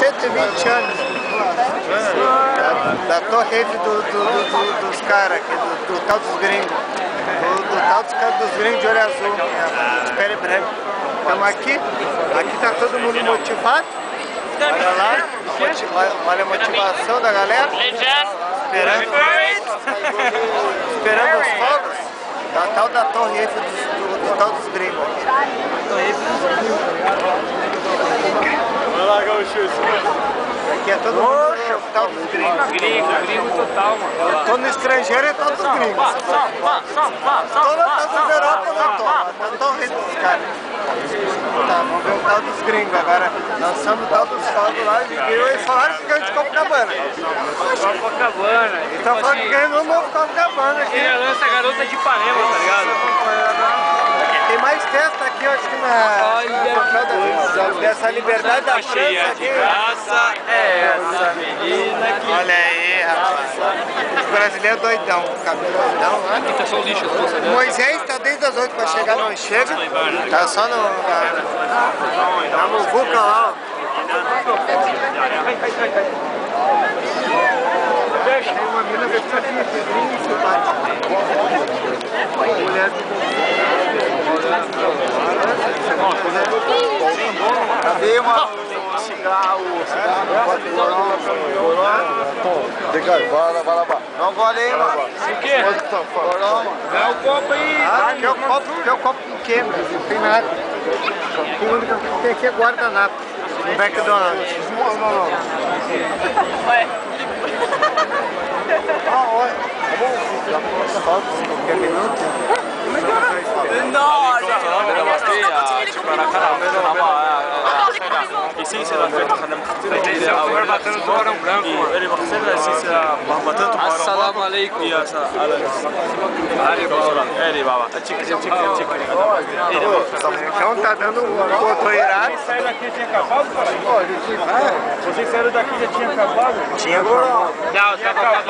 120 anos. Da Torre Eiffel dos caras aqui, do tal dos gringos. Do tal dos gringos de olho azul, de pele branca. Estamos aqui tá todo mundo motivado. Olha lá, olha a motivação da galera. Esperando os fogos da tal da Torre Eiffel do tal dos gringos. Vai lá, Gaúcho. Aqui é todo mundo tal dos gringos. Gringo total, mano. Eu tô no estrangeiro e tô dos gringos. Toda das Europa eu tô. Eu tô rindo dos caras. Tá, vamos ver o tal dos gringos agora. Lançando o tal dos fogos lá de Rio. Eles falaram que ganhou de Copacabana. Copacabana. Então falando que ganhou um novo Copacabana aqui. Ele lança a garota de Ipanema, tá ligado? Tem mais festa aqui, eu acho que dessa liberdade da França aqui. Graça é essa menina que... Olha aí, rapaz. O brasileiro é doidão, cabelo doidão, né? Aqui tá só o lixo, O Moisés tá desde as 8 pra chegar, não chega. Tá só na muvuca lá, ó. Tem uma mina vestida de bem simpática. Mulher de cadê uma cigarro? Vai lá. Não gole aí, mano. O quê? Dá o copo aí. Que é o copo pequeno, não tem nada. O único que tem aqui é guardanapo. No McDonald's. Ué. Qualquer minuto. Assalamu alaikum. Então tá dando um ponto irado. Vocês saíram daqui tinha acabado, cara? Vocês saíram daqui já tinha acabado? Tinha acabado. Não, tinha acabado.